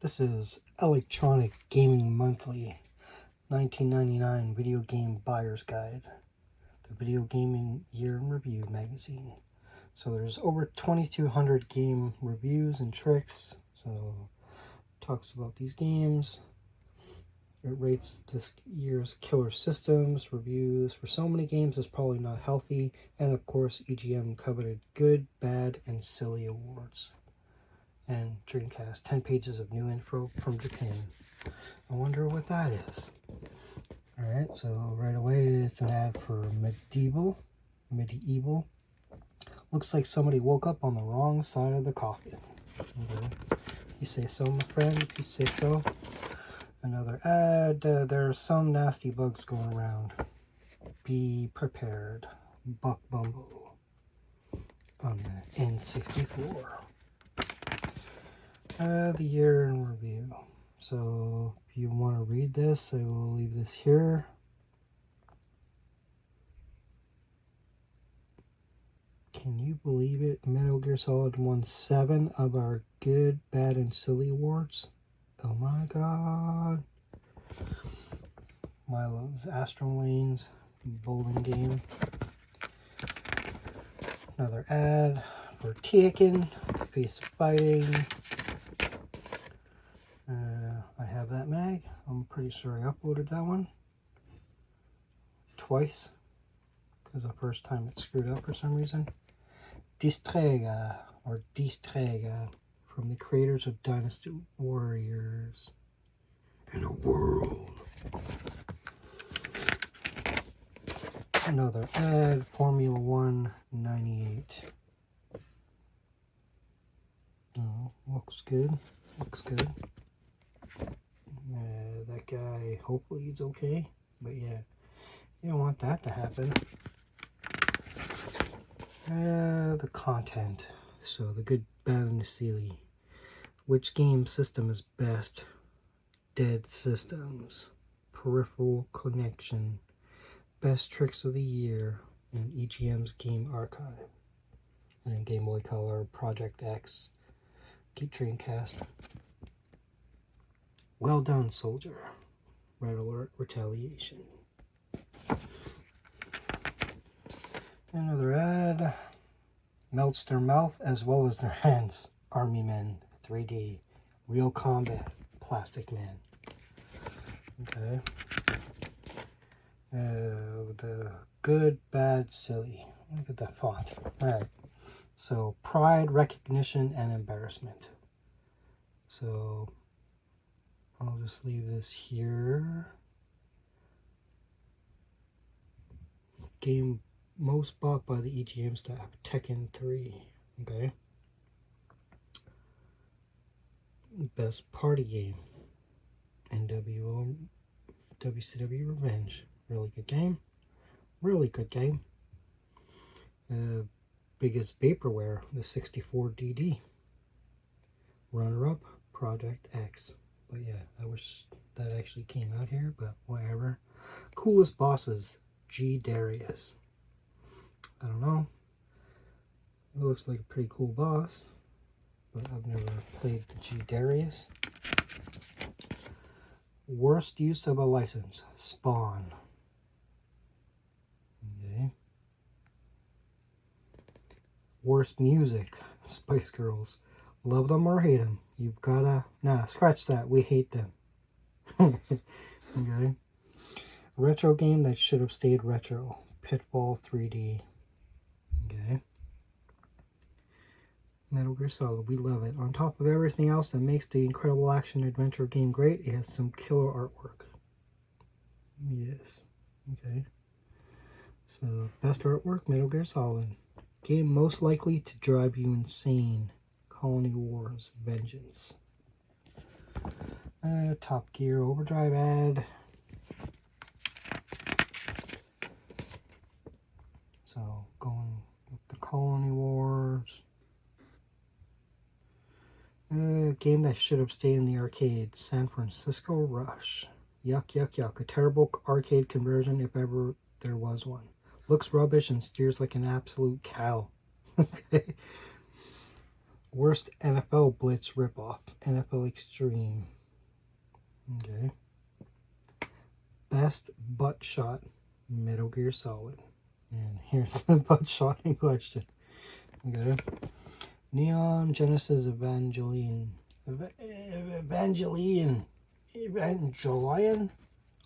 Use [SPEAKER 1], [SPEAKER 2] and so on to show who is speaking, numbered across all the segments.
[SPEAKER 1] This is Electronic Gaming Monthly, 1999 Video Game Buyer's Guide, the Video Gaming Year in Review magazine. So there's over 2,200 game reviews and tricks. So it talks about these games. It rates this year's killer systems, reviews. For so many games, it's probably not healthy. And of course, EGM coveted good, bad, and silly awards. And Dreamcast, 10 pages of new info from Japan. I wonder what that is. Alright, so right away it's an ad for Medieval. Looks like somebody woke up on the wrong side of the coffin. Okay. You say so, my friend? You say so? Another ad. There are some nasty bugs going around. Be prepared. Buck Bumble on the N64. The year in review. So if you want to read this, I will leave this here. Can you believe it? Metal Gear Solid won 7 of our good, bad, and silly awards. Oh my god. Milo's Astro Lanes bowling game. Another ad for Tekken, Face Fighting. I have that mag. I'm pretty sure I uploaded that one twice because the first time it screwed up for some reason. Distrega from the creators of Dynasty Warriors in a world. Another ad, Formula 1 98. Oh, looks good. That guy, hopefully he's okay. But yeah, you don't want that to happen. The content. So the good, bad, and the silly. Which game system is best? Dead Systems. Peripheral Connection. Best Tricks of the Year. And EGM's Game Archive. And then Game Boy Color, Project X. Keep Dreamcast. Well done, soldier. Red Alert Retaliation. Another ad. Melts their mouth as well as their hands. Army Men 3D. Real Combat. Plastic Man. Okay. The good, bad, silly. Look at that font. Alright. So, pride, recognition, and embarrassment. So, I'll just leave this here. Game most bought by the EGM staff. Tekken 3. Okay. Best party game. WCW Revenge. Really good game. Biggest vaporware, the 64DD. Runner-up, Project X. But yeah, I wish that actually came out here, but whatever. Coolest bosses, G. Darius. I don't know. It looks like a pretty cool boss, but I've never played the G. Darius. Worst use of a license, Spawn. Okay. Worst music, Spice Girls. Love them or hate them. You've gotta... Nah, scratch that. We hate them. Okay. Retro game that should have stayed retro. Pitfall 3D. Okay. Metal Gear Solid. We love it. On top of everything else that makes the incredible action adventure game great, it has some killer artwork. Yes. Okay. So, best artwork, Metal Gear Solid. Game most likely to drive you insane. Colony Wars Vengeance. Top Gear Overdrive ad. So going with the Colony Wars. Game that should have stayed in the arcade. San Francisco Rush. Yuck, yuck, yuck. A terrible arcade conversion if ever there was one. Looks rubbish and steers like an absolute cow. Okay. Worst NFL Blitz ripoff. NFL Extreme. Okay. Best butt shot. Metal Gear Solid. And here's the butt shot in question. Okay. Neon Genesis Evangelion. Evangelion?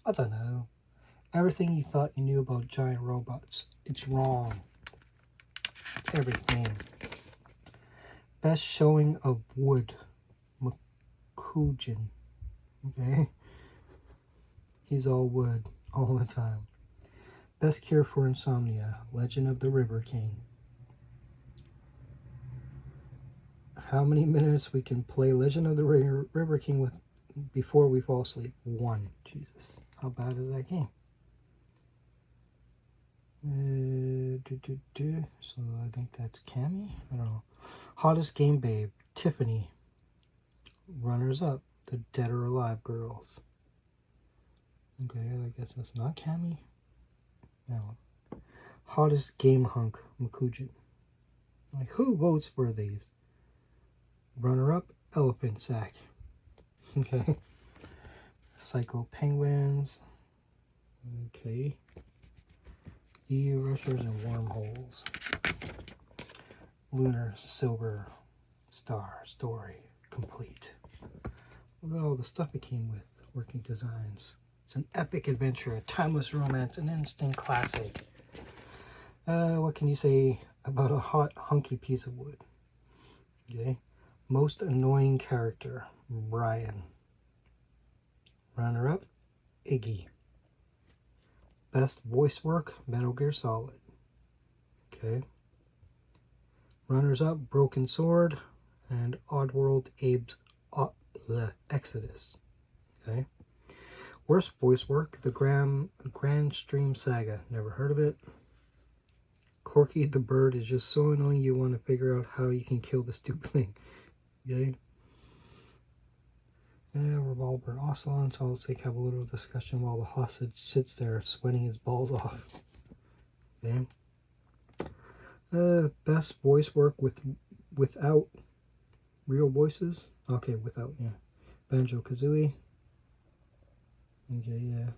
[SPEAKER 1] I don't know. Everything you thought you knew about giant robots. It's wrong. Everything. Best showing of wood. Makujin. Okay. He's all wood all the time. Best cure for insomnia. Legend of the River King. How many minutes we can play Legend of the River King with before we fall asleep? 1. Jesus. How bad is that game? So I think that's Cammy. I don't know. Hottest game babe. Tiffany. Runners up. The Dead or Alive girls. Okay, I guess that's not Cammy. No. Hottest game hunk. Makujin. Like, who votes for these? Runner up. Elephant Sack. Okay. Psycho Penguins. Okay. EU Rushers and Wormholes. Lunar Silver Star Story complete. Look at all the stuff it came with. Working designs. It's an epic adventure, a timeless romance, an instant classic. What can you say about a hot, hunky piece of wood? Okay. Most annoying character, Brian. Runner-up, Iggy. Best voice work, Metal Gear Solid. Okay. Runners-up, Broken Sword and Oddworld Abe's Exodus. Okay. Worst voice work, the Grand Stream Saga. Never heard of it. Corky the Bird is just so annoying you want to figure out how you can kill the stupid thing. Okay. Revolver Ocelot, so let's have a little discussion while the hostage sits there sweating his balls off. Okay. Best voice work without real voices. Okay, without, yeah. Banjo-Kazooie. Okay, yeah.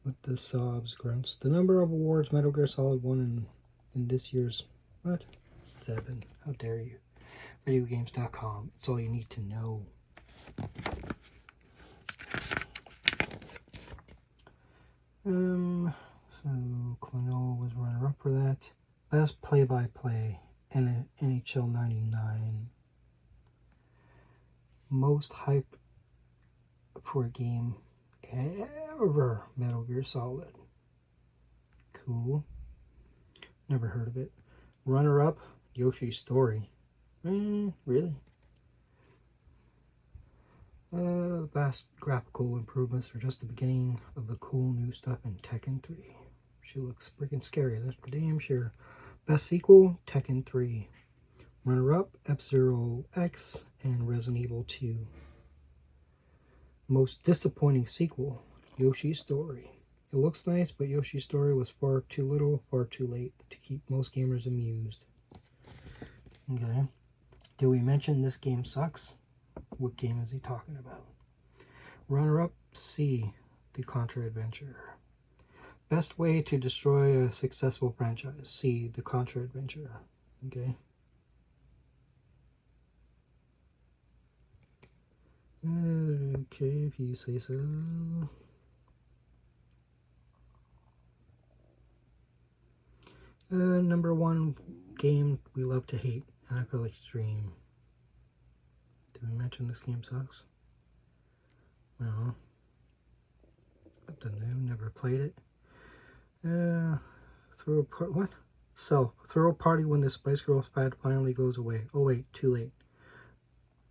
[SPEAKER 1] With the sobs, grunts. The number of awards Metal Gear Solid won in this year's, what? 7. How dare you. Videogames.com. It's all you need to know. So Clonoa was runner-up for that. Best play-by-play, NHL 99. Most hype for a game ever, Metal Gear Solid. Cool. Never heard of it. Runner-up, Yoshi's Story. Really? The vast graphical improvements are just the beginning of the cool new stuff in Tekken 3. She looks freaking scary, that's for damn sure. Best sequel, Tekken 3. Runner-up, F-Zero X and Resident Evil 2. Most disappointing sequel, Yoshi's Story. It looks nice, but Yoshi's Story was far too little, far too late to keep most gamers amused. Okay. Did we mention this game sucks? What game is he talking about? Runner-up, C, The Contra Adventure. Best way to destroy a successful franchise, C, The Contra Adventure. Okay. Okay, if you say so. Number 1 game we love to hate, NFL Extreme. Did we mention this game sucks? No. I don't know, never played it. Throw a party when the Spice Girls fad finally goes away. Oh wait, too late.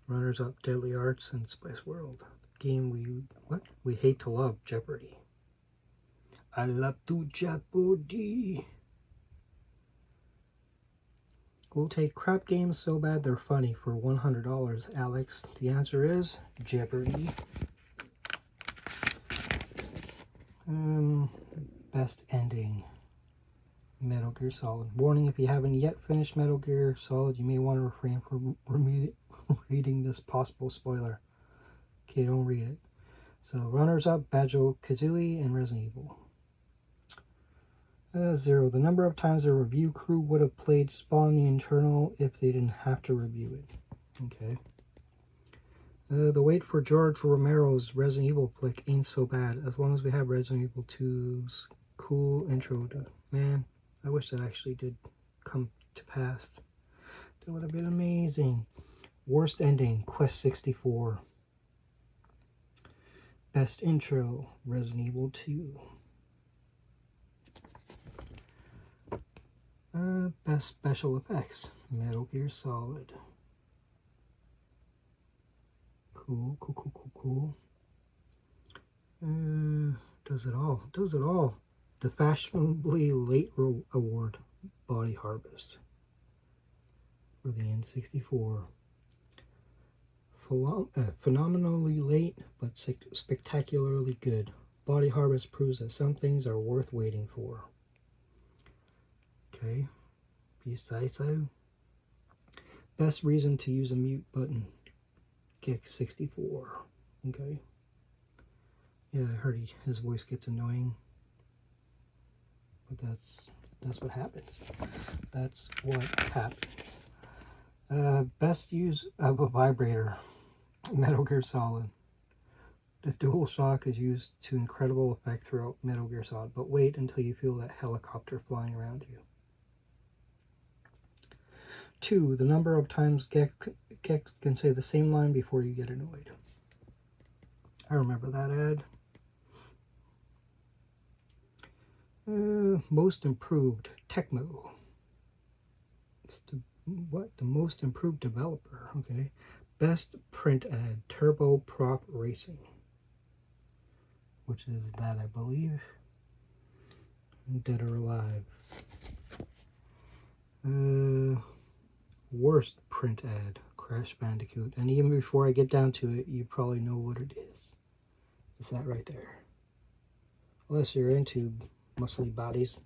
[SPEAKER 1] Runners up, Deadly Arts and Spice World. Game we hate to love, Jeopardy. I love to Jeopardy. We'll take crap games so bad they're funny for $100, Alex. The answer is Jeopardy. Best ending. Metal Gear Solid. Warning, if you haven't yet finished Metal Gear Solid, you may want to refrain from reading this possible spoiler. Okay, don't read it. So, runners-up, Banjo-Kazooie and Resident Evil. 0. The number of times a review crew would have played Spawn the Internal if they didn't have to review it. Okay. The wait for George Romero's Resident Evil flick ain't so bad, as long as we have Resident Evil 2's cool intro. Man, I wish that actually did come to pass. That would have been amazing. Worst ending, Quest 64. Best intro, Resident Evil 2. Best special effects, Metal Gear Solid. Cool. Does it all. The fashionably late award, Body Harvest. For the N64. Phenomenally late, but spectacularly good. Body Harvest proves that some things are worth waiting for. Okay. Besides though, best reason to use a mute button, Geek 64. Okay. Yeah, I heard his voice gets annoying, but that's what happens. That's what happens. Best use of a vibrator, Metal Gear Solid. The DualShock is used to incredible effect throughout Metal Gear Solid, but wait until you feel that helicopter flying around you. 2. The number of times Gex can say the same line before you get annoyed. I remember that ad. Most improved, Tecmo. It's the most improved developer. Okay. Best print ad, Turbo Prop Racing. Which is that, I believe. Dead or Alive. Worst print ad, Crash Bandicoot. And even before I get down to it, you probably know what it is. It's that right there. Unless you're into muscly bodies.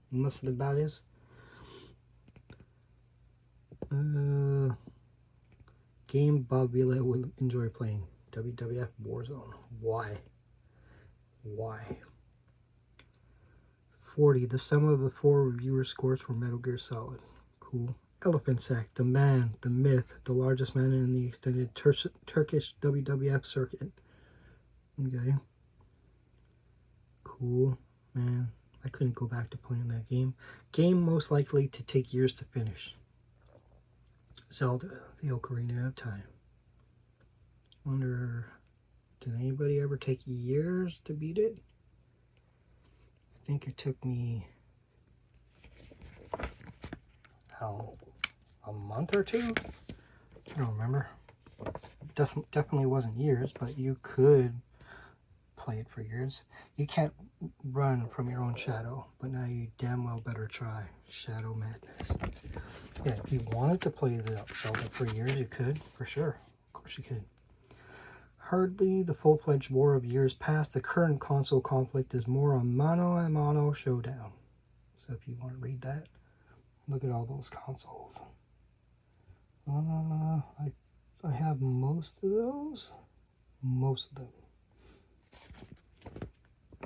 [SPEAKER 1] Game Bob Vila will enjoy playing. WWF Warzone. Why? 40. The sum of the 4 reviewer scores for Metal Gear Solid. Cool. Elephant Sack, the man, the myth, the largest man in the extended Turkish WWF circuit. Okay. Cool, man. I couldn't go back to playing that game. Game most likely to take years to finish. Zelda, the Ocarina of Time. Wonder, did anybody ever take years to beat it? I think it took me a month or 2. I don't remember. Definitely wasn't years, but you could play it for years. You can't run from your own shadow, but now you damn well better try. Shadow Madness. Yeah, if you wanted to play the Zelda for years, you could, for sure. Of course you could. Hardly the full-fledged war of years past, the current console conflict is more a mano-a-mano showdown. So if you want to read that, look at all those consoles. I have most of those. Most of them.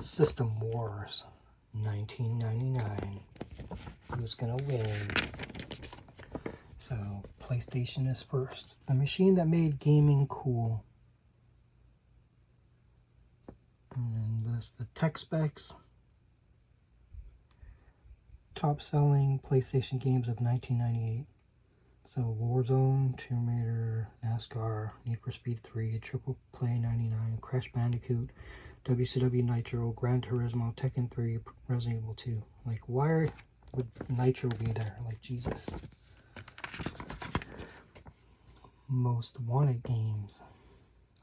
[SPEAKER 1] System Wars, 1999. Who's gonna win? So, PlayStation is first. The machine that made gaming cool. And that's the tech specs. Top selling PlayStation games of 1998. So Warzone, Tomb Raider, NASCAR, Need for Speed 3, Triple Play 99, Crash Bandicoot, WCW Nitro, Gran Turismo, Tekken 3, Resident Evil 2. Like, why would Nitro be there? Like, Jesus. Most wanted games.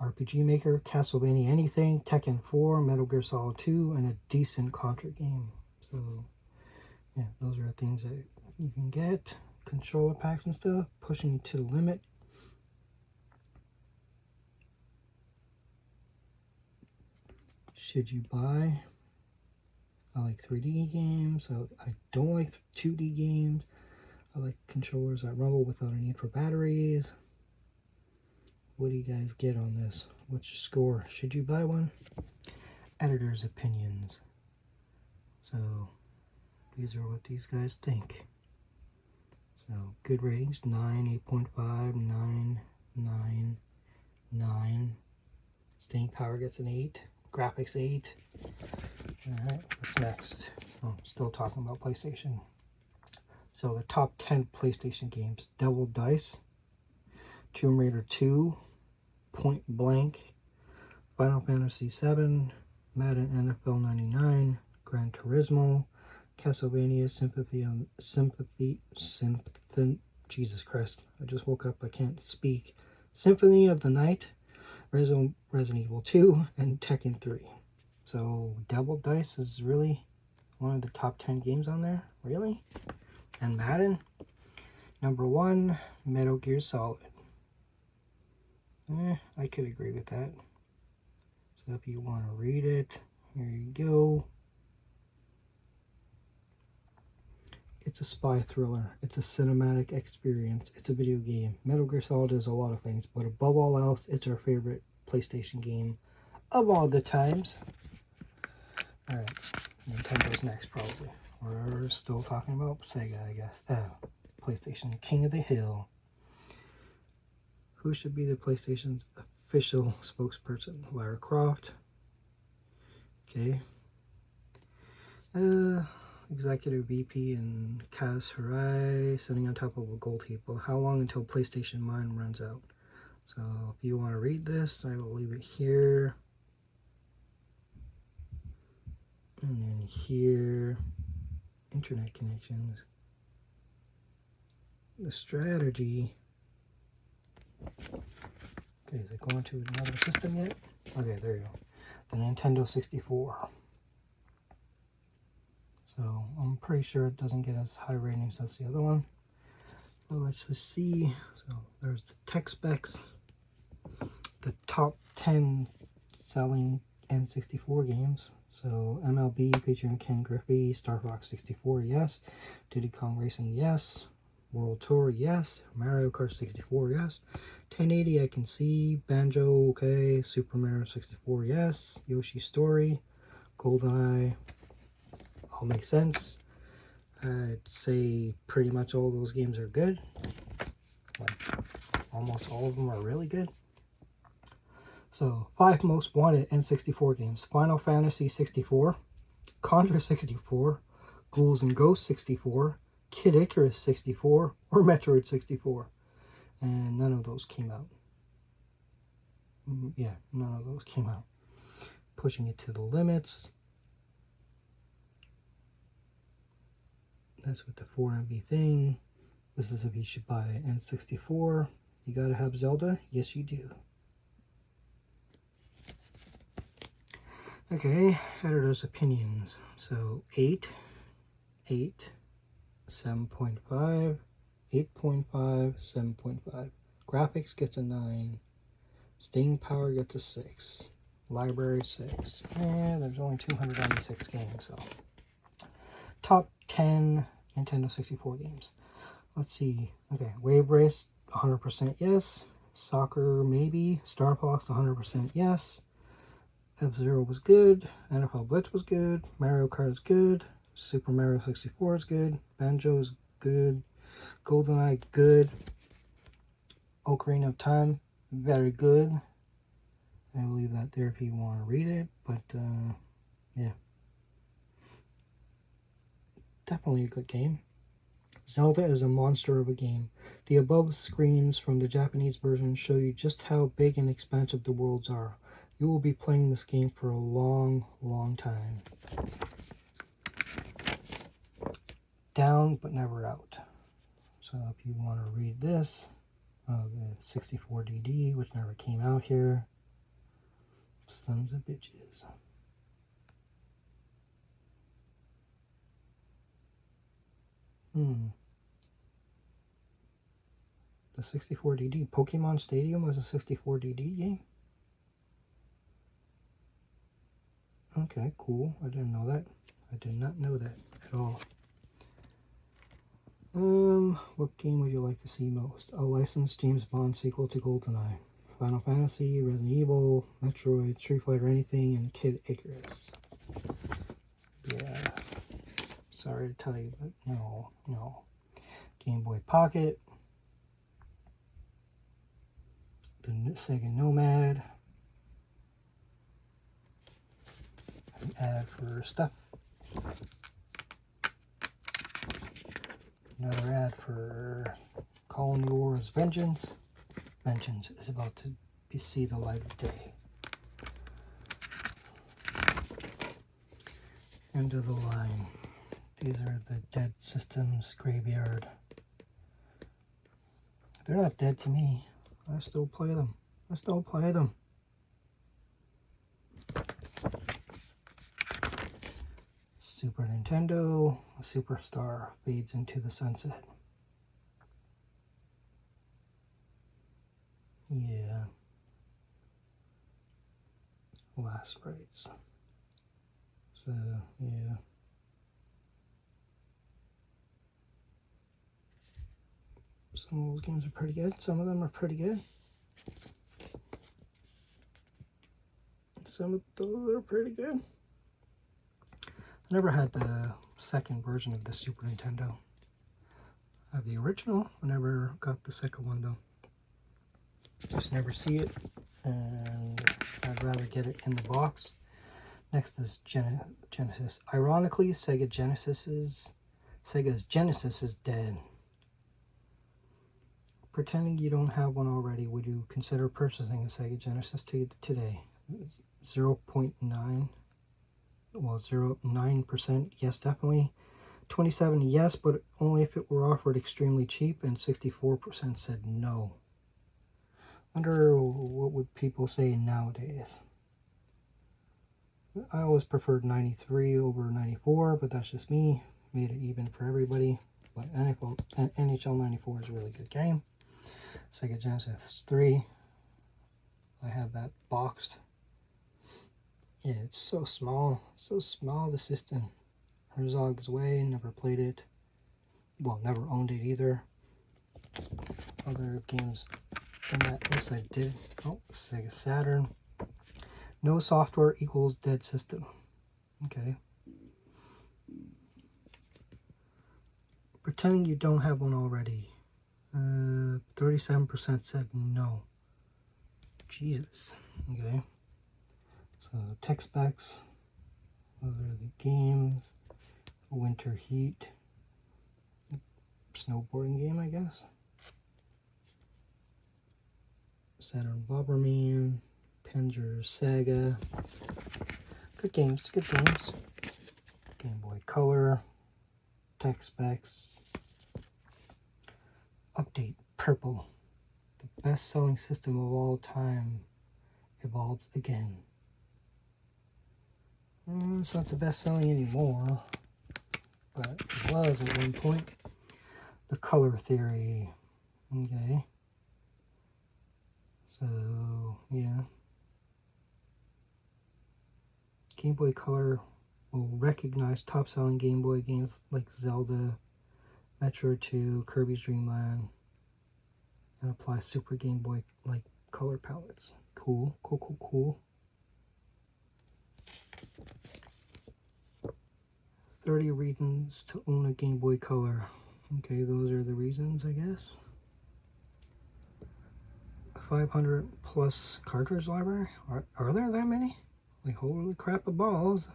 [SPEAKER 1] RPG Maker, Castlevania Anything, Tekken 4, Metal Gear Solid 2, and a decent Contra game. So, yeah, those are things that you can get. Controller packs and stuff, pushing to the limit. Should you buy? I like 3D games. I don't like 2D games. I like controllers that rumble without a need for batteries. What do you guys get on this? What's your score? Should you buy one? Editor's opinions. So these are what these guys think. So good ratings: 9, 8.5, 9, 9, 9. Staying power gets an 8. Graphics 8. Alright, what's next? Oh, still talking about PlayStation. So the top 10 PlayStation games: Devil Dice, Tomb Raider 2, Point Blank, Final Fantasy 7, Madden NFL 99, Gran Turismo, Castlevania Jesus Christ, I just woke up, I can't speak. Symphony of the Night, Resident Evil 2, and Tekken 3. So Devil Dice is really one of the top 10 games on there? Really? And Madden? Number 1, Metal Gear Solid. I could agree with that. So if you want to read it, here you go. It's a spy thriller. It's a cinematic experience. It's a video game. Metal Gear Solid is a lot of things, but above all else, it's our favorite PlayStation game of all the times. Alright, Nintendo's next probably. We're still talking about Sega, I guess. PlayStation King of the Hill. Who should be the PlayStation's official spokesperson? Lara Croft. Okay. Executive VP and Kaz Hirai sitting on top of a gold heap. Well, how long until PlayStation Mine runs out? So if you want to read this, I will leave it here. And then here, internet connections. The strategy. Okay, is it going to another system yet? Okay, there you go. The Nintendo 64. So I'm pretty sure it doesn't get as high ratings as the other one. But let's just see. So there's the tech specs. The top 10 selling N64 games. So MLB featuring Ken Griffey, Star Fox 64, yes. Diddy Kong Racing, yes. World Tour, yes. Mario Kart 64, yes. 1080 I can see. Banjo, okay. Super Mario 64, yes. Yoshi's Story, GoldenEye, all makes sense. I'd say pretty much all those games are good. Like almost all of them are really good. So 5 most wanted N64 games: Final Fantasy 64, Contra 64, Ghouls and Ghosts 64, Kid Icarus 64, or Metroid 64. And none of those came out. Yeah, none of those came out. Pushing it to the limits. That's with the 4MB thing. This is if you should buy N64. You gotta have Zelda? Yes, you do. Okay, editor's opinions. So 8, 8, 7.5, 8.5, 7.5. Graphics gets a 9. Staying power gets a 6. Library 6. And there's only 296 games, so. Top 10 Nintendo 64 games. Let's see. Okay, Wave Race, 100% yes. Soccer, maybe. Star Fox, 100% yes. F-Zero was good. NFL Blitz was good. Mario Kart is good. Super Mario 64 is good. Banjo is good. GoldenEye, good. Ocarina of Time, very good. I will leave that there if you want to read it. But, yeah. Definitely a good game. Zelda is a monster of a game. The above screens from the Japanese version show you just how big and expansive the worlds are. You will be playing this game for a long, long time. Down, but never out. So if you want to read this, the 64DD, which never came out here. Sons of bitches. The 64DD. Pokemon Stadium was a 64DD game? Okay, cool. I didn't know that. I did not know that at all. What game would you like to see most? A licensed James Bond sequel to GoldenEye, Final Fantasy, Resident Evil, Metroid, Street Fighter, anything, and Kid Icarus. Yeah. Sorry to tell you, but no. Game Boy Pocket, the Sega Nomad, an ad for stuff, another ad for Colony Wars Vengeance. Vengeance is about to see the light of day. End of the line. These are the Dead Systems graveyard. They're not dead to me. I still play them. Super Nintendo, a superstar fades into the sunset. Yeah. Last rites. So, yeah. Some of those games are pretty good. Some of them are pretty good. Some of those are pretty good. I never had the second version of the Super Nintendo. I have the original. I never got the second one though. Just never see it, and I'd rather get it in the box. Next is Genesis. Ironically, Sega's Genesis is dead. Pretending you don't have one already, would you consider purchasing a Sega Genesis today? 0.9, well, 0.9%, yes, definitely. 27, yes, but only if it were offered extremely cheap, and 64% said no. Wonder what would people say nowadays. I always preferred 93 over 94, but that's just me. Made it even for everybody. But NHL 94 is a really good game. Sega Genesis 3. I have that boxed. Yeah, it's so small. So small, the system. Herzog's Way, never played it. Well, never owned it either. Other games in that list I did. Oh, Sega Saturn. No software equals dead system. Okay. Pretending you don't have one already. 37% said no. Jesus. Okay. So tech specs. Those are the games. Winter Heat. Snowboarding game, I guess. Saturn Bomberman. Panzer Saga. Good games. Game Boy Color. Tech specs. Update Purple. The best-selling system of all time evolved again. It's not the best-selling anymore, but it was at one point. The Color Theory. Okay. So, yeah. Game Boy Color will recognize top-selling Game Boy games like Zelda, Metroid 2, Kirby's Dream Land, and apply Super Game Boy like color palettes. Cool. 30 reasons to own a Game Boy Color. Okay, those are the reasons, I guess. 500 plus cartridge library. Are there that many? Like, holy crap of balls.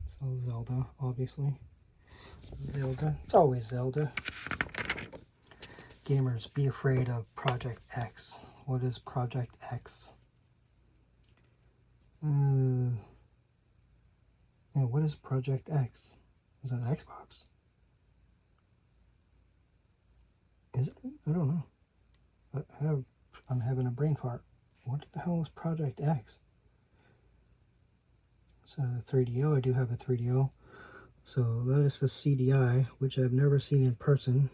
[SPEAKER 1] So Zelda, obviously. Zelda. It's always Zelda. Gamers, be afraid of Project X. What is Project X? Yeah, what is Project X? Is that Xbox? Is it? I don't know. I'm having a brain fart. What the hell is Project X? So 3DO, I do have a 3DO. So that is the CDI, which I've never seen in person.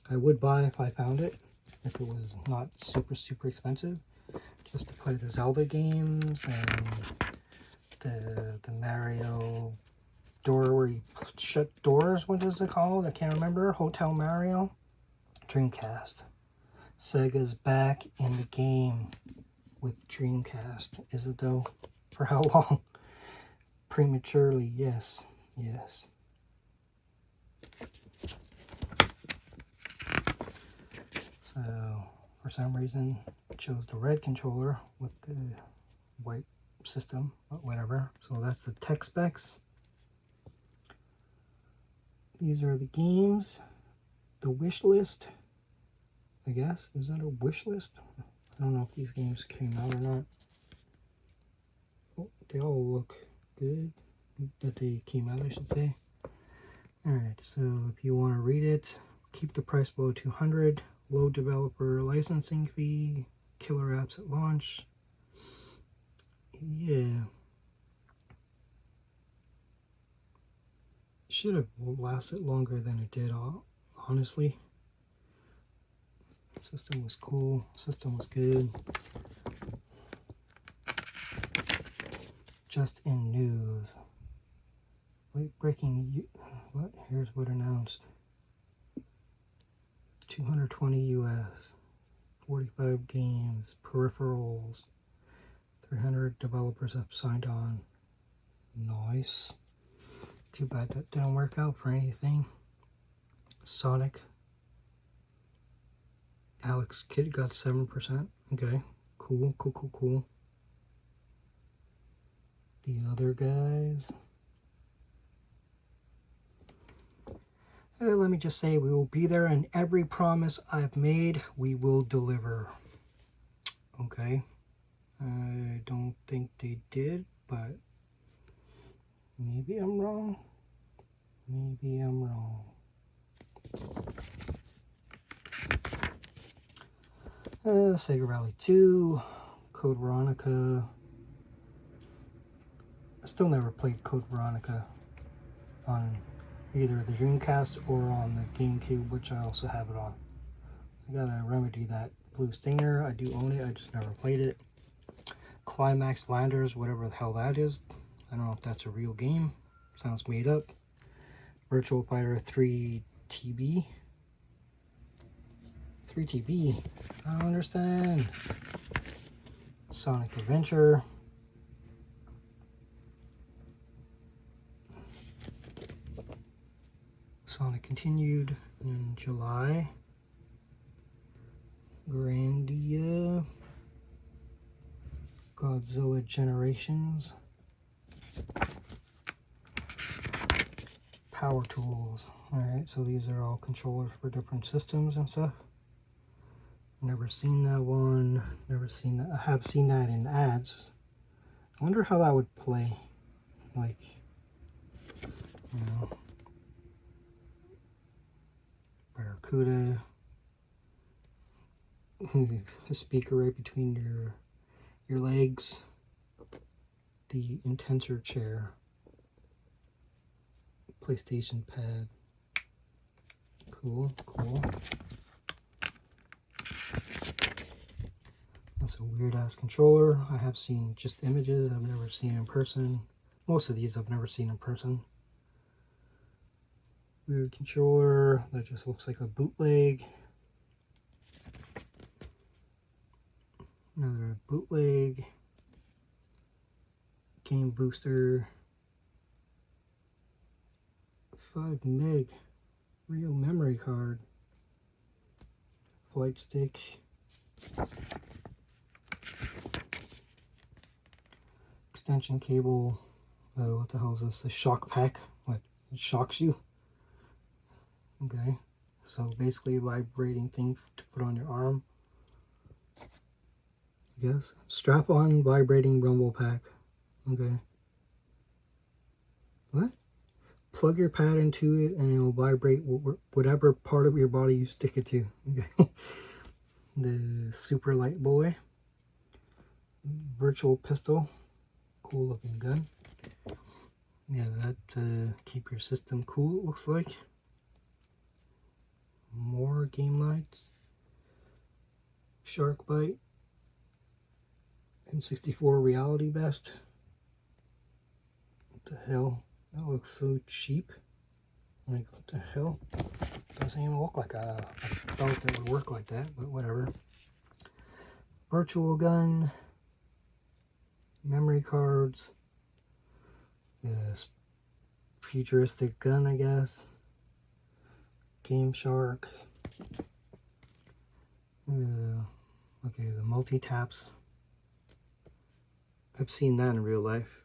[SPEAKER 1] I would buy if I found it, if it was not super expensive, just to play the Zelda games and the Mario door where you shut doors. What is it called? I can't remember. Hotel Mario. Dreamcast. Sega's back in the game with Dreamcast. Is it though? For how long? Prematurely, yes. Yes. So, for some reason, I chose the red controller with the white system, but whatever. So that's the tech specs. These are the games. The wish list, I guess. Is that a wish list? I don't know if these games came out or not. Oh, they all look good. That they came out, I should say. Alright, so if you want to read it, keep the price below $200. Low developer licensing fee. Killer apps at launch. Yeah. Should have lasted longer than it did, honestly. System was cool. System was good. Just in news. Late breaking. What? Here's what announced. 220 US. 45 games. Peripherals. 300 developers have signed on. Nice. Too bad that didn't work out for anything. Sonic. Alex Kidd got 7%. Okay. Cool. The other guys. Let me just say, we will be there, and every promise I've made, we will deliver. Okay. I don't think they did, but maybe I'm wrong. Maybe I'm wrong. Sega Rally 2, Code Veronica. I still never played Code Veronica on either the Dreamcast or on the GameCube, which I also have it on. I gotta remedy that blue stinger. I do own it, I just never played it. Climax Landers, whatever the hell that is. I don't know if that's a real game. Sounds made up. Virtual Fighter 3 TB. 3 TB. I don't understand. Sonic Adventure. Sonic Continued in July. Grandia. Godzilla Generations. Power Tools. Alright, so these are all controllers for different systems and stuff. Never seen that one. Never seen that. I have seen that in ads. I wonder how that would play. Like, you know, Barracuda. A speaker right between your legs. The Intenser chair. PlayStation pad. Cool. That's a weird ass controller. I have seen just images. I've never seen in person. Most of these I've never seen in person. Weird controller that just looks like a bootleg. Another bootleg. Game booster. 5 meg real memory card. Flight stick. Extension cable. What the hell is this? A shock pack. What? It shocks you? Okay. So basically a vibrating thing to put on your arm. I guess. Strap on vibrating rumble pack. Okay. What? Plug your pad into it and it'll vibrate whatever part of your body you stick it to. Okay. The Super Light Boy. Virtual pistol. Cool looking gun. Yeah, that keep your system cool, it looks like. more game lights. Shark Bite. N64 Reality Vest. What the hell? That looks so cheap. Like, what the hell? Doesn't even look like a belt that would work like that, but whatever. Virtual gun. Memory cards. This futuristic gun, I guess. Game Shark. Okay, the multi-taps. I've seen that in real life.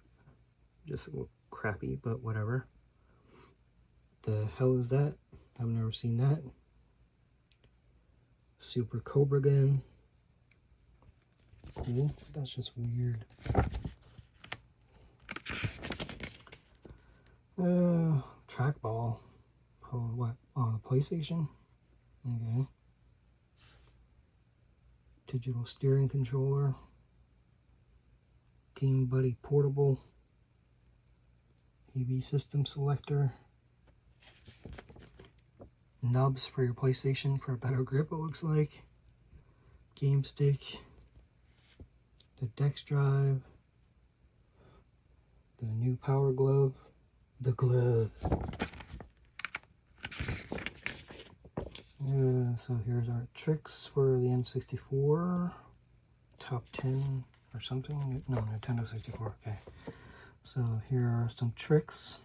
[SPEAKER 1] Just a little crappy, but whatever. The hell is that? I've never seen that. Super Cobra gun. Cool. That's just weird. Trackball. Oh, what? On the PlayStation? Okay. Digital steering controller. Game Buddy portable. AV system selector. Nubs for your PlayStation for a better grip, it looks like. Game stick. The Dex drive. The new power glove. The glove. So here's our tricks for the N64. Top 10 or something. No, Nintendo 64. Okay. So here are some tricks.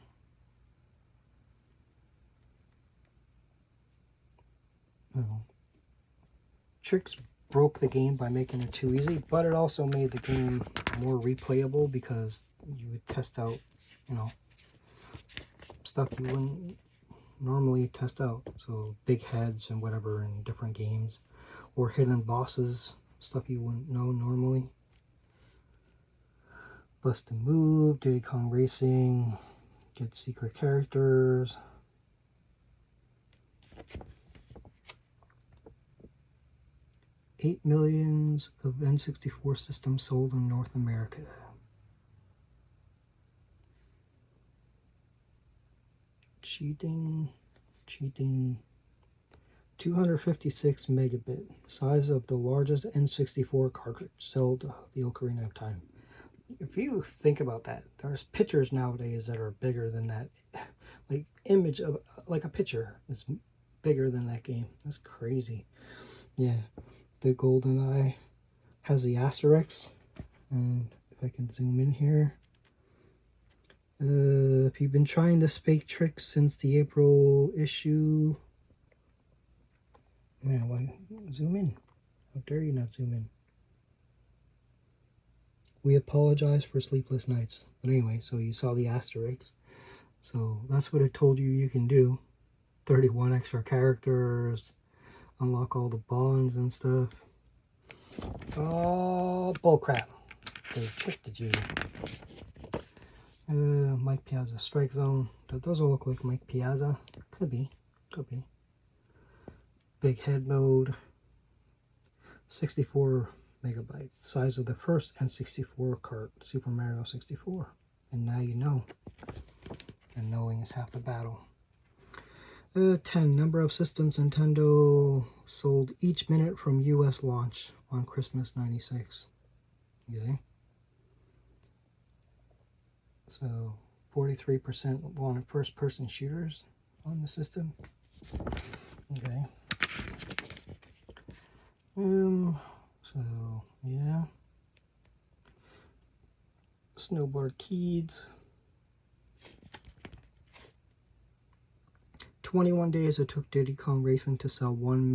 [SPEAKER 1] Tricks broke the game by making it too easy, but it also made the game more replayable because you would test out, you know, stuff you wouldn't normally test out. So big heads and whatever in different games, or hidden bosses, stuff you wouldn't know normally. Bust and Move, Diddy Kong Racing, get secret characters. $8 million of N64 systems sold in North America. Cheating. 256 megabit, size of the largest N64 cartridge, sold the Ocarina of Time. If you think about that, there's pictures nowadays that are bigger than that. Like image of like a picture is bigger than that game. That's crazy. Yeah, the GoldenEye has the asterisk, and if I can zoom in here. If you've been trying this fake trick since the April issue, man, why zoom in? How dare you not zoom in? We apologize for sleepless nights. But anyway, so you saw the asterisk. So that's what it told you can do. 31 extra characters, unlock all the bonds and stuff. It's all bullcrap. They tricked you. Mike Piazza Strike Zone. That doesn't look like Mike Piazza. Could be. Big head mode. 64 megabytes. Size of the first N64 cart, Super Mario 64. And now you know. And knowing is half the battle. 10. Number of systems Nintendo sold each minute from US launch on Christmas 96. Okay. So 43% wanted first-person shooters on the system. Okay. So yeah. Snowboard Kids. 21 days it took Diddy Kong Racing to sell 1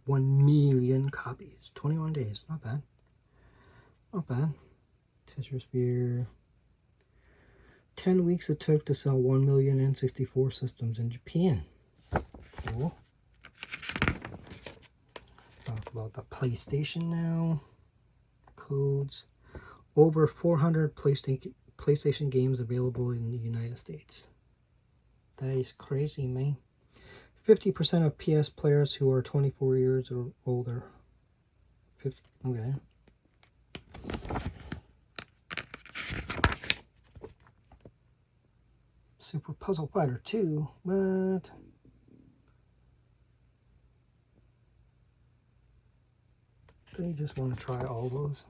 [SPEAKER 1] million copies. 21 days, not bad. Not bad. Tetris Beer. 10 weeks it took to sell 1 million N64 systems in Japan. Cool. Talk about the PlayStation now. Codes. Over 400 PlayStation games available in the United States. That is crazy, man. 50% of PS players who are 24 years or older. 50, okay. Super Puzzle Fighter 2, but Then you just want to try all those.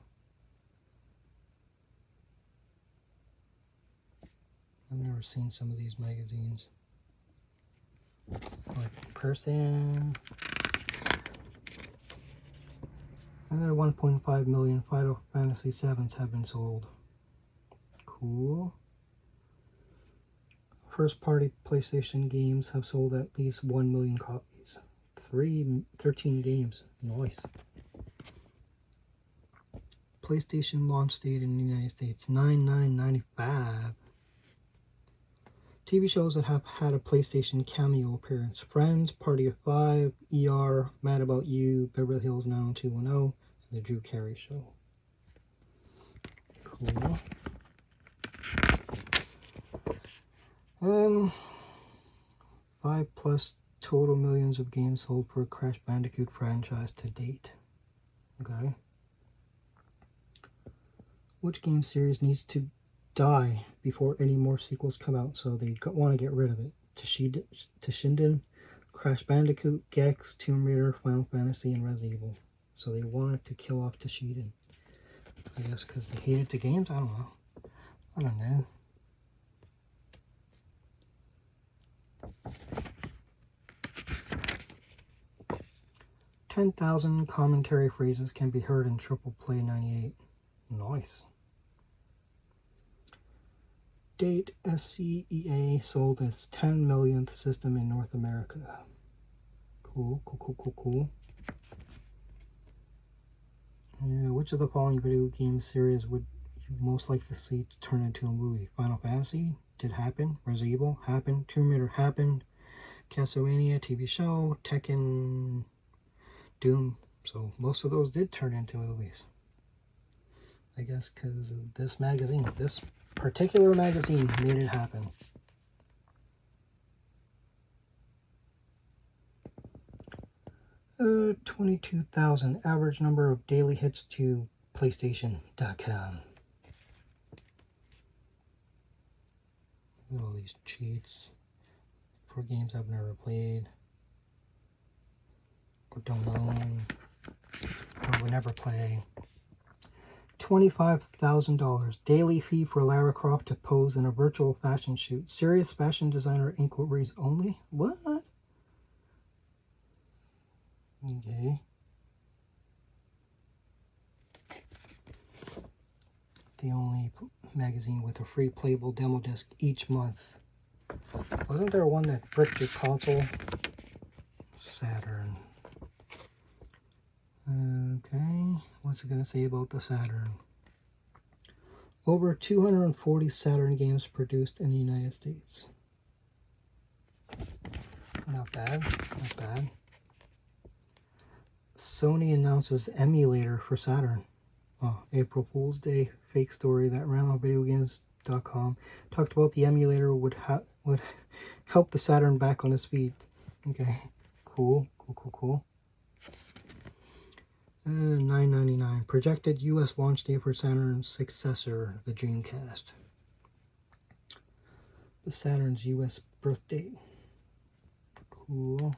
[SPEAKER 1] I've never seen some of these magazines. Like person. 1.5 million Final Fantasy VIIs have been sold. Cool. First-party PlayStation games have sold at least 1 million copies. 13 games. Nice. PlayStation launch date in the United States, 9/9/95. TV shows that have had a PlayStation cameo appearance: Friends, Party of Five, ER, Mad About You, Beverly Hills 90210, and The Drew Carey Show. Cool. 5+ total millions of games sold for Crash Bandicoot franchise to date. Okay. Which game series needs to die before any more sequels come out, so they want to get rid of it? Toshinden, Crash Bandicoot, Gex, Tomb Raider, Final Fantasy, and Resident Evil. So they wanted to kill off Toshinden. I guess because they hated the games? I don't know. 10,000 commentary phrases can be heard in Triple Play 98. Nice. Date SCEA sold its 10 millionth system in North America. Cool. Yeah, which of the following video game series would you most like to see turn into a movie? Final Fantasy? Did happen. Resident Evil? Happened. Tomb Raider? Happened. Castlevania TV show? Tekken? Doom? So most of those did turn into movies. I guess because of this magazine. This particular magazine made it happen. Uh, 22,000 average number of daily hits to PlayStation.com. Look at all these cheats for games I've never played or don't own or would never play. $25,000 daily fee for Lara Croft to pose in a virtual fashion shoot. Serious fashion designer inquiries only? What? Okay. The only magazine with a free playable demo disc each month. Wasn't there one that bricked your console? Saturn. Okay, what's it going to say about the Saturn? Over 240 Saturn games produced in the United States. Not bad. Sony announces emulator for Saturn. Oh, April Fool's Day fake story that ran on videogames.com talked about the emulator would help the Saturn back on its feet. Okay, cool. $9.99. Projected U.S. launch date for Saturn's successor, the Dreamcast. The Saturn's U.S. birth date. Cool.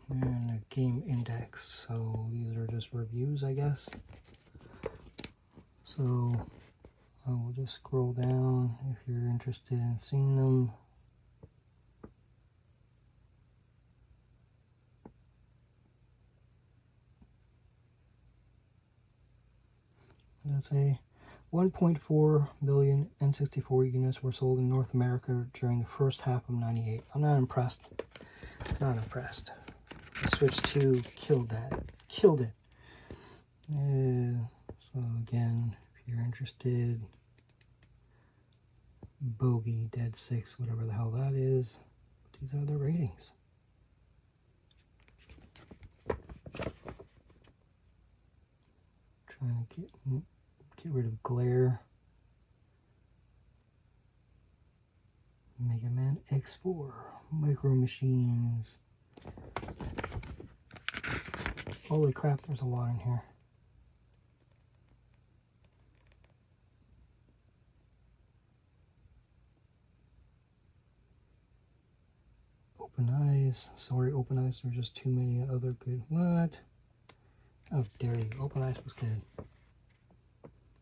[SPEAKER 1] And a game index. So these are just reviews, I guess. So I will just scroll down if you're interested in seeing them. That's a 1.4 million N64 units were sold in North America during the first half of '98. I'm not impressed. The Switch 2 killed that. Killed it. So again, if you're interested, Bogey, Dead 6, whatever the hell that is. These are the ratings. Trying to get rid of glare. Mega Man X4, Micro Machines. Holy crap, there's a lot in here. Open Eyes. Sorry, Open Eyes. There were just too many other good. What? How dare you? Open Eyes was good.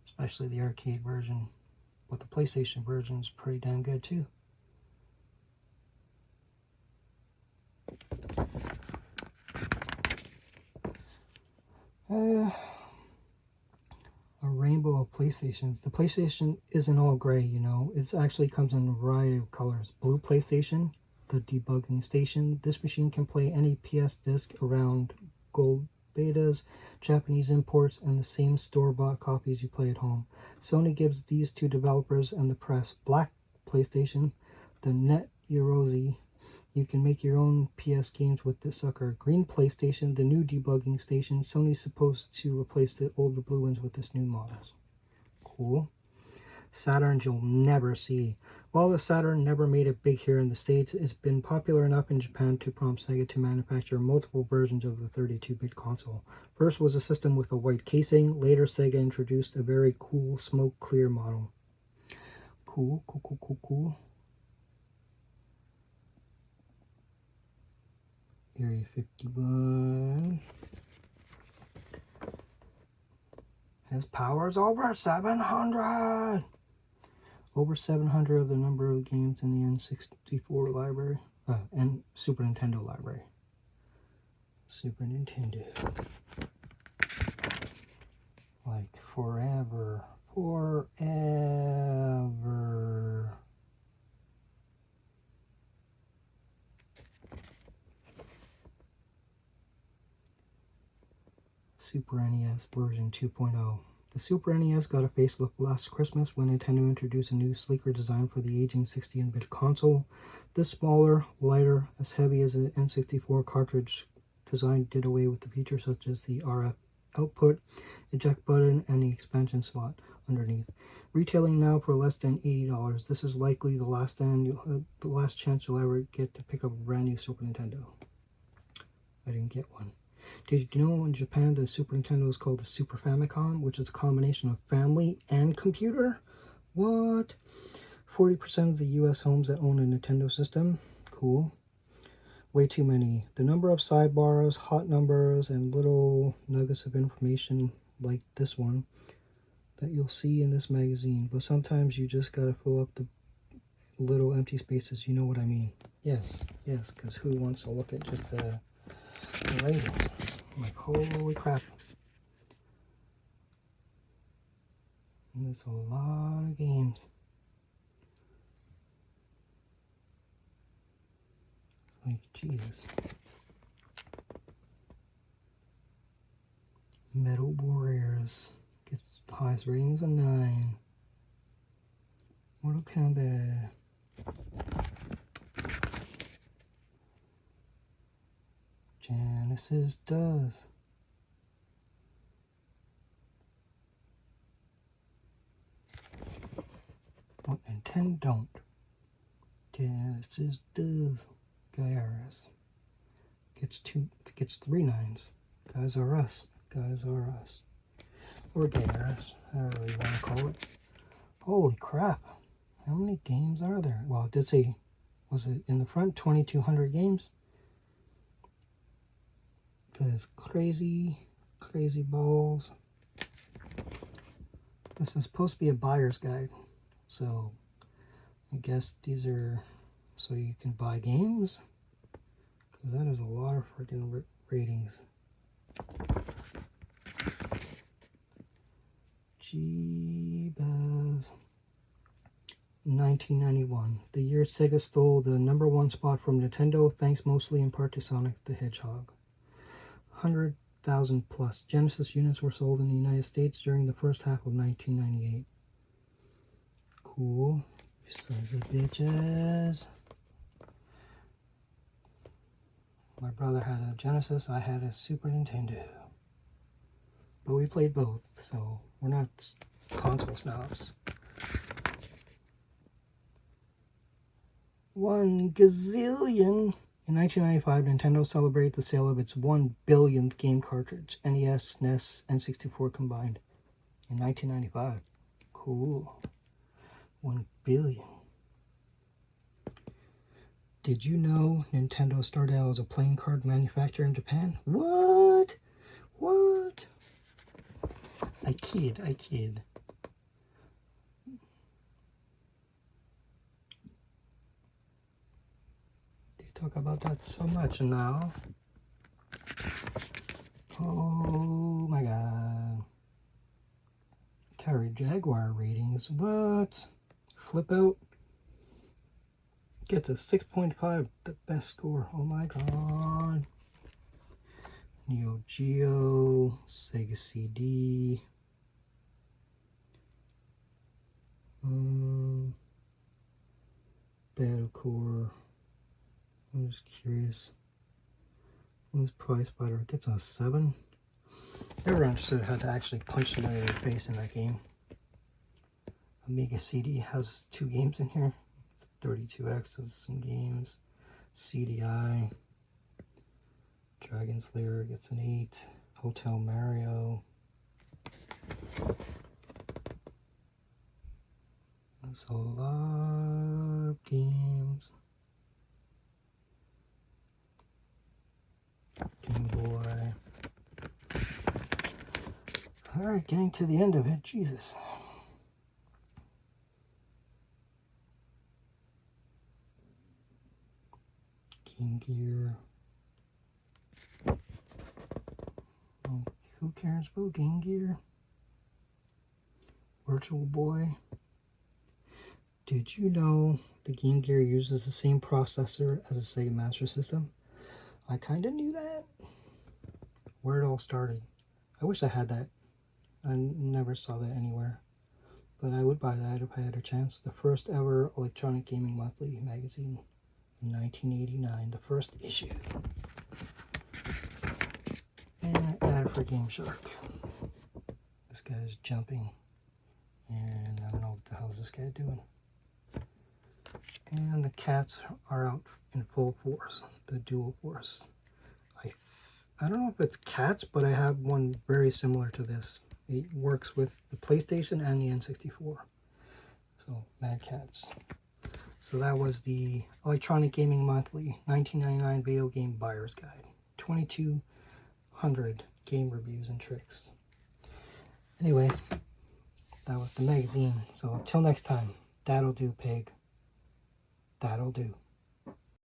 [SPEAKER 1] Especially the arcade version. But the PlayStation version is pretty damn good too. A rainbow of PlayStations. The PlayStation isn't all gray, you know. It actually comes in a variety of colors. Blue PlayStation, the debugging station. This machine can play any PS disc around gold betas, Japanese imports, and the same store-bought copies you play at home. Sony gives these to developers and the press. Black PlayStation, the Net Eurosi. You can make your own PS games with this sucker. Green PlayStation, the new debugging station. Sony's supposed to replace the older blue ones with this new models. Cool. Saturns you'll never see. While the Saturn never made it big here in the States, it's been popular enough in Japan to prompt Sega to manufacture multiple versions of the 32-bit console. First was a system with a white casing. Later, Sega introduced a very cool smoke-clear model. Cool. Area 51 has powers over 700. Over 700 of the number of games in the N64 library and Super Nintendo library. Super Nintendo. Like forever. Super NES version 2.0. The Super NES got a facelift last Christmas when Nintendo introduced a new, sleeker design for the aging 16-bit console. This smaller, lighter, as heavy as an N64 cartridge design did away with the features such as the RF output, eject button, and the expansion slot underneath. Retailing now for less than $80. This is likely the last chance you'll ever get to pick up a brand new Super Nintendo. I didn't get one. Did you know in Japan the Super Nintendo is called the Super Famicom, which is a combination of family and computer? What? 40% of the US homes that own a Nintendo system? Cool. Way too many. The number of sidebars, hot numbers, and little nuggets of information like this one that you'll see in this magazine. But sometimes you just gotta fill up the little empty spaces, you know what I mean. Yes, because who wants to look at just the ratings? I'm like, holy crap. And there's a lot of games. Like, Jesus. Metal Warriors gets the highest ratings of 9. Mortal Kombat. Genesis does. What Nintendo don't. Genesis does. Gaiaris. Gets 3 9s. Guys are us. Or Gaiaris, however you want to call it. Holy crap. How many games are there? Well, it did say, was it in the front? 2,200 games? That is crazy balls. This is supposed to be a buyer's guide, so I guess these are so you can buy games, because that is a lot of freaking ratings. Jeebus. 1991, the year Sega stole the #1 spot from Nintendo, thanks mostly in part to Sonic the Hedgehog. 100,000 plus Genesis units were sold in the United States during the first half of 1998. Cool. You sons of bitches. My brother had a Genesis, I had a Super Nintendo. But we played both, so we're not console snobs. 1 gazillion. In 1995, Nintendo celebrated the sale of its 1 billionth game cartridge, NES, SNES, and 64 combined. In 1995. Cool. 1 billion. Did you know Nintendo started out as a playing card manufacturer in Japan? What? What? I kid, I kid. They talk about that so much now. Oh my god. Terry Jaguar ratings. What? Flip out. Gets a 6.5, the best score. Oh my god. Neo Geo, Sega CD. Battle Core. I'm just curious. What's Prize Fighter? Gets a 7. Never understood how to actually punch somebody in the face in that game. Amiga CD has 2 games in here. 32X has some games. CDI. Dragon Slayer gets an 8. Hotel Mario. That's a lot of games. Game Boy. Alright, getting to the end of it. Jesus. Game Gear. Oh, who cares about Game Gear? Virtual Boy. Did you know the Game Gear uses the same processor as a Sega Master System? I kind of knew that. Where it all started. I wish I had that. I never saw that anywhere. But I would buy that if I had a chance. The first ever Electronic Gaming Monthly magazine in 1989. The first issue. And an ad for Game Shark. This guy's jumping. And I don't know what the hell is this guy doing. And the cats are out in full force. The dual force. I don't know if it's cats, but I have one very similar to this. It works with the PlayStation and the N64. So, Mad Cats. So that was the Electronic Gaming Monthly 1999 Video Game Buyer's Guide. 2,200 game reviews and tricks. Anyway, that was the magazine. So until next time, that'll do, pig. That'll do.